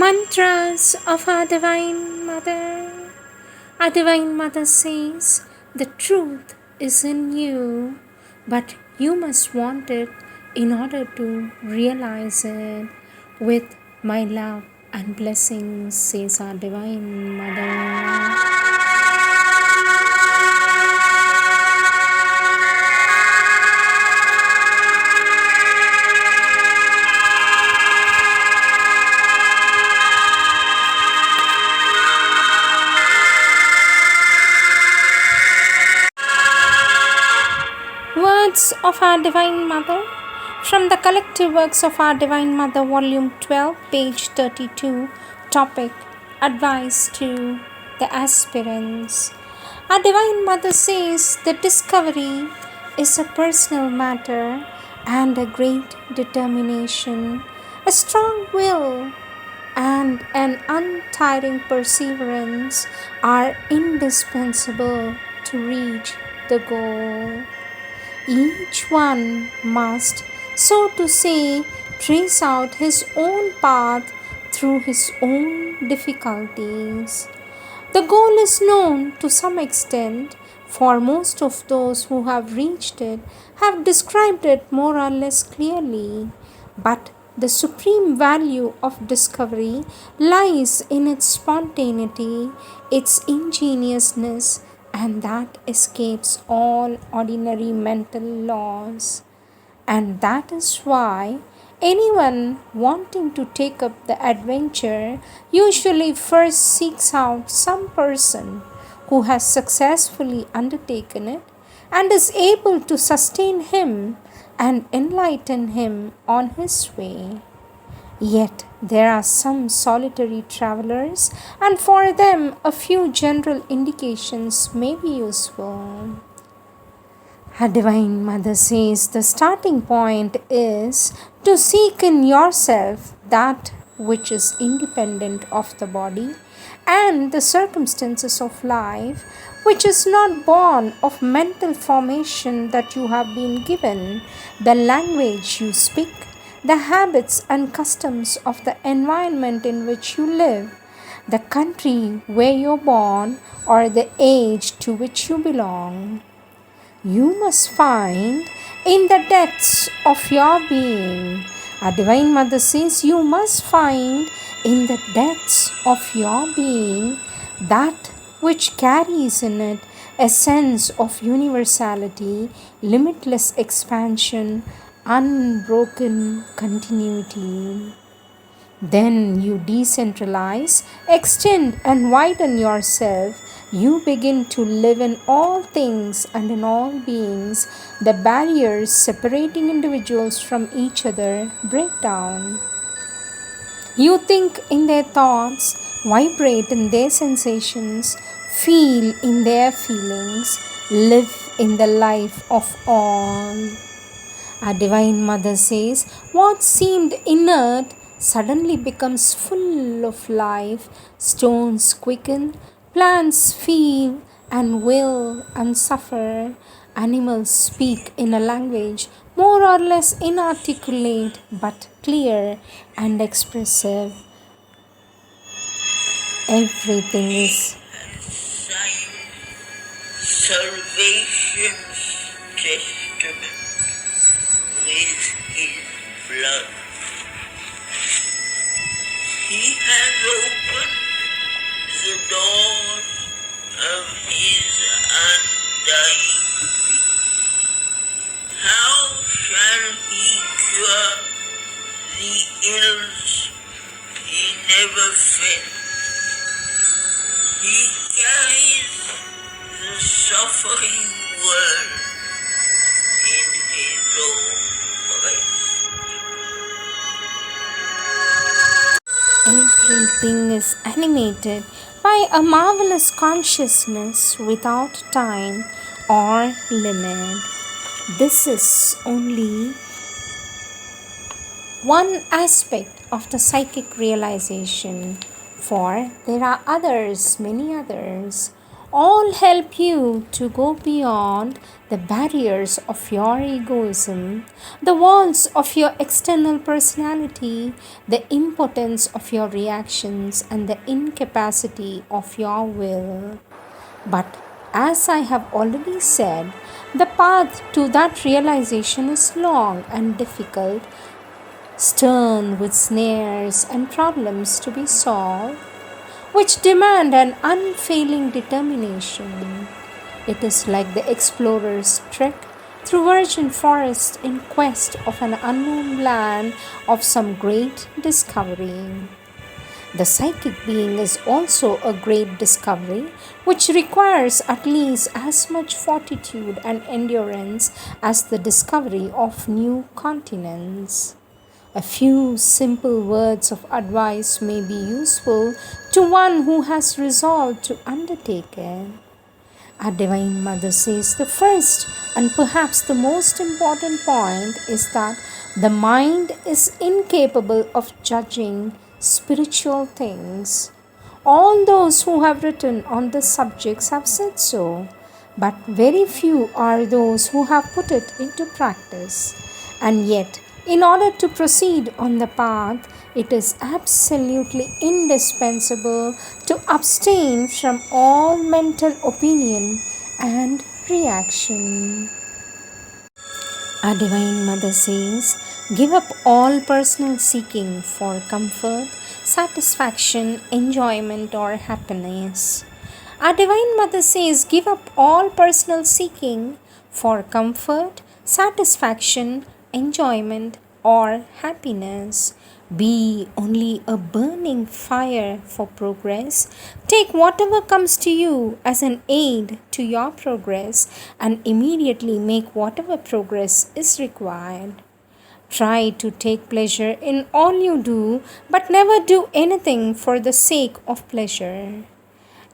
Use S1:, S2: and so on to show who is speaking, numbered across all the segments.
S1: Mantras of our Divine Mother. Our Divine Mother says, the truth is in you, but you must want it in order to realize it. With my love and blessings, says our Divine Mother. Words of our Divine Mother from the Collective Works of our Divine Mother, Volume 12, page 32, topic Advice to the Aspirants. Our Divine Mother says that discovery is a personal matter and a great determination, a strong will, and an untiring perseverance are indispensable to reach the goal. Each one must, so to say, trace out his own path through his own difficulties. The goal is known to some extent, for most of those who have reached it have described it more or less clearly. But the supreme value of discovery lies in its spontaneity, its ingenuousness, and that escapes all ordinary mental laws. And that is why anyone wanting to take up the adventure usually first seeks out some person who has successfully undertaken it and is able to sustain him and enlighten him on his way. Yet there are some solitary travelers, and for them a few general indications may be useful. Our Divine Mother says the starting point is to seek in yourself that which is independent of the body and the circumstances of life, which is not born of mental formation that you have been given, the language you speak, the habits and customs of the environment in which you live, the country where you're born, or the age to which you belong. You must find in the depths of your being. Our Divine Mother says you must find in the depths of your being that which carries in it a sense of universality, limitless expansion, unbroken continuity. Then you decentralize, extend, and widen yourself. You begin to live in all things and in all beings. The barriers separating individuals from each other break down. You think in their thoughts, vibrate in their sensations, feel in their feelings, live in the life of all. Our Divine Mother says, what seemed inert suddenly becomes full of life. Stones quicken, plants feel and will and suffer. Animals speak in a language more or less inarticulate but clear and expressive. Everything is
S2: salvation's testament with his blood. He has opened the doors of his undying peace. How shall he cure the ills he never felt? He carries the suffering world in his own breast.
S1: Everything is animated by a marvelous consciousness without time or limit. This is only one aspect of the psychic realization, for there are others, many others. all help you to go beyond the barriers of your egoism, the walls of your external personality, the impotence of your reactions, and the incapacity of your will. But as I have already said, the path to that realization is long and difficult, stern with snares and problems to be solved, which demand an unfailing determination. It is like the explorer's trek through virgin forest in quest of an unknown land of some great discovery. The psychic being is also a great discovery, which requires at least as much fortitude and endurance as the discovery of new continents. A few simple words of advice may be useful to one who has resolved to undertake it. Our Divine Mother says the first and perhaps the most important point is that the mind is incapable of judging spiritual things. All those who have written on the subjects have said so, but very few are those who have put it into practice. And yet, in order to proceed on the path, it is absolutely indispensable to abstain from all mental opinion and reaction. Our Divine Mother says, give up all personal seeking for comfort, satisfaction, enjoyment, or happiness. Our Divine Mother says, give up all personal seeking for comfort, satisfaction, enjoyment, or happiness. Be only a burning fire for progress. Take whatever comes to you as an aid to your progress and immediately make whatever progress is required. Try to take pleasure in all you do, but never do anything for the sake of pleasure.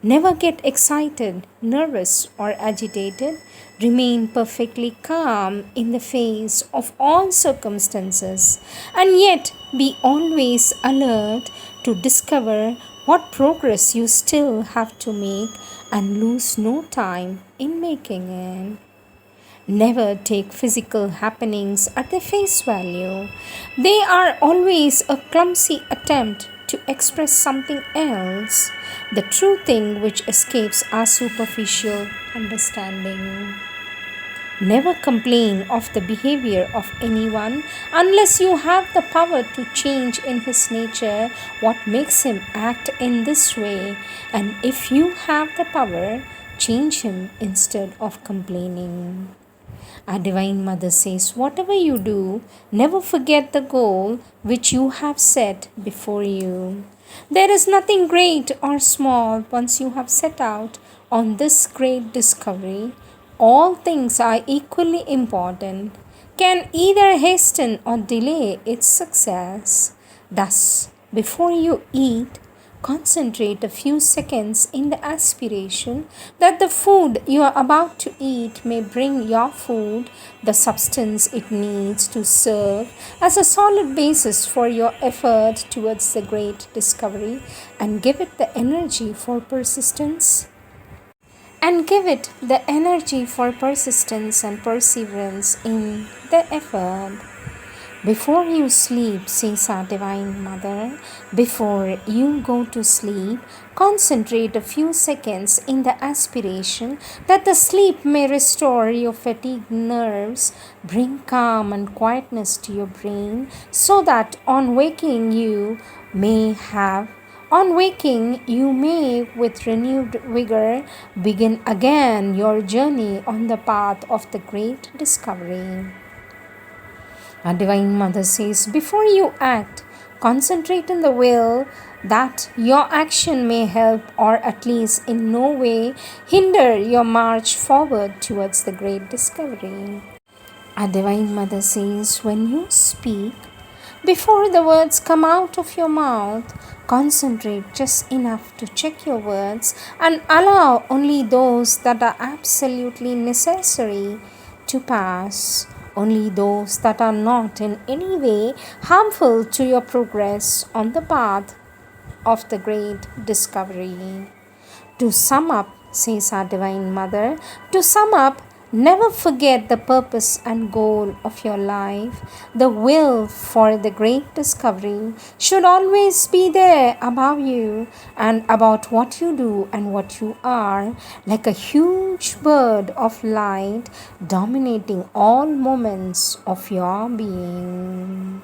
S1: Never get excited, nervous, or agitated. Remain perfectly calm in the face of all circumstances, and yet be always alert to discover what progress you still have to make and lose no time in making it. Never take physical happenings at their face value. They are always a clumsy attempt to express something else, the true thing which escapes our superficial understanding. Never complain of the behavior of anyone unless you have the power to change in his nature what makes him act in this way, and if you have the power, change him instead of complaining. Our Divine Mother says, whatever you do, never forget the goal which you have set before you. There is nothing great or small once you have set out on this great discovery. All things are equally important, can either hasten or delay its success. Thus, before you eat, concentrate a few seconds in the aspiration that the food you are about to eat may bring your food the substance it needs to serve as a solid basis for your effort towards the great discovery, and give it the energy for persistence. And perseverance in the effort. Before you sleep, says our Divine Mother, before you go to sleep, concentrate a few seconds in the aspiration that the sleep may restore your fatigued nerves, bring calm and quietness to your brain, so that on waking you may, with renewed vigor, begin again your journey on the path of the great discovery. Our Divine Mother says, before you act, concentrate in the will that your action may help or at least in no way hinder your march forward towards the great discovery. Our Divine Mother says, when you speak, before the words come out of your mouth, concentrate just enough to check your words and allow only those that are absolutely necessary to pass. Only those that are not in any way harmful to your progress on the path of the great discovery. To sum up says our Divine Mother. To sum up, never forget the purpose and goal of your life. The will for the great discovery should always be there above you and about what you do and what you are, like a huge bird of light dominating all moments of your being.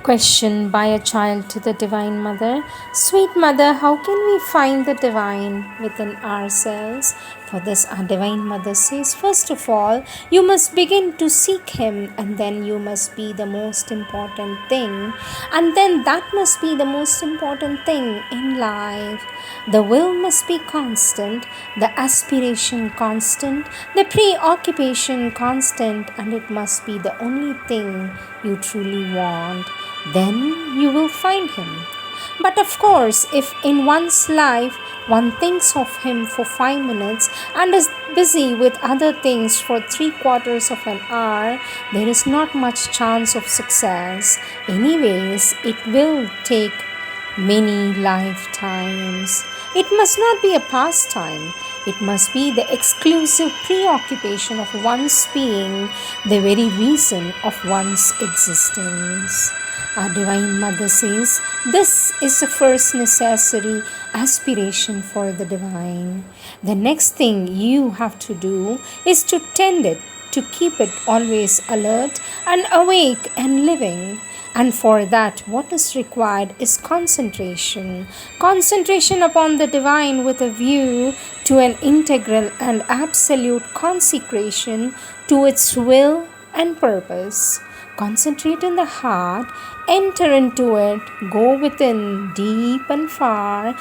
S1: Question by a child to the Divine Mother. Sweet Mother, how can we find the Divine within ourselves? For this, our Divine Mother says, first of all, you must begin to seek Him, and then you must be the most important thing. And then that must be the most important thing in life. The will must be constant, the aspiration constant, the preoccupation constant, and it must be the only thing you truly want. Then you will find Him. But of course, if in one's life one thinks of Him for 5 minutes and is busy with other things for 3/4 of an hour, there is not much chance of success. Anyways, it will take many lifetimes. It must not be a pastime. It must be the exclusive preoccupation of one's being, the very reason of one's existence. Our Divine Mother says this is the first necessary aspiration for the Divine. The next thing you have to do is to tend it, to keep it always alert and awake and living. And for that, what is required is concentration. Concentration upon the Divine with a view to an integral and absolute consecration to its will and purpose. Concentrate in the heart, enter into it, go within deep and far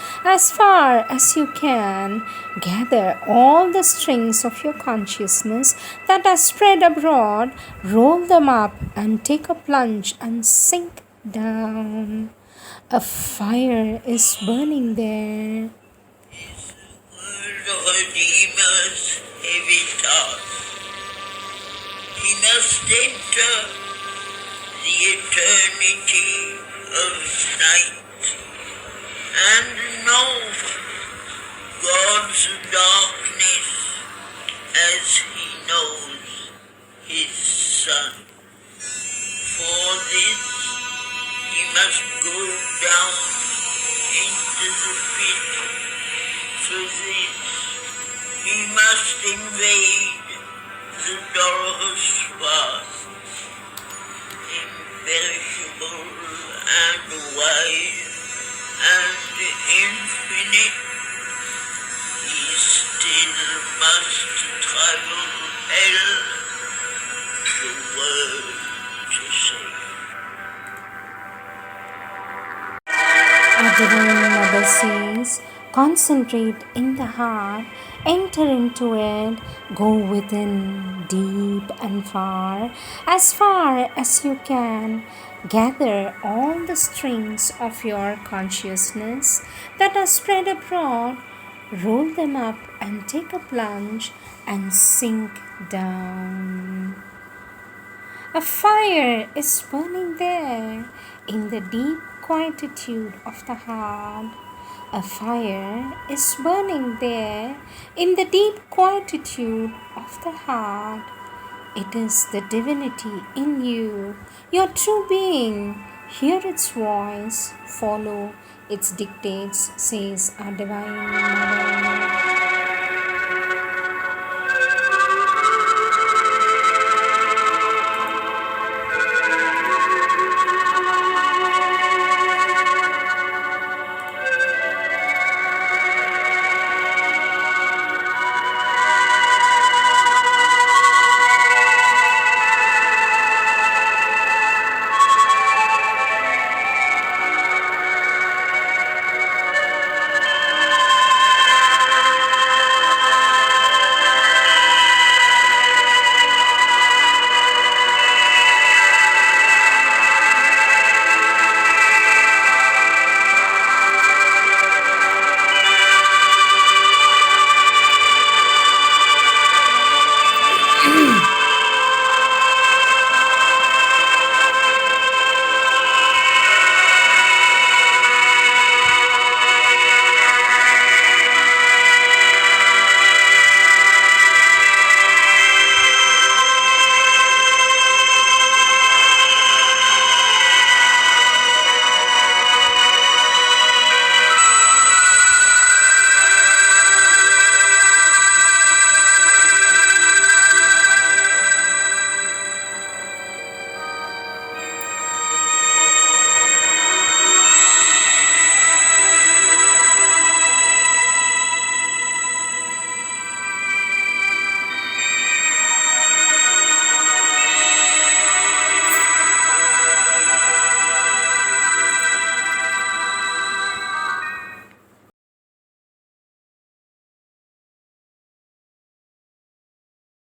S1: as you can. Gather all the strings of your consciousness that are spread abroad, roll them up, and take a plunge and sink down. A fire is burning there.
S2: Word of a demon's heavy task. He must enter the eternity of night and know God's darkness as He knows His Son. For this, He must go down into the pit. For this, He must invade the Dorcas path, imperishable and wide and infinite. He still must travel hell, the world to save.
S1: Our Divine Mother says, concentrate in the heart, enter into it, go within deep and far as you can. Gather all the strings of your consciousness that are spread abroad, roll them up and take a plunge and sink down. A fire is burning there in the deep quietude of the heart. A fire is burning there in the deep quietude of the heart. It is the divinity in you, your true being. Hear its voice, follow its dictates, says our Divine Mother.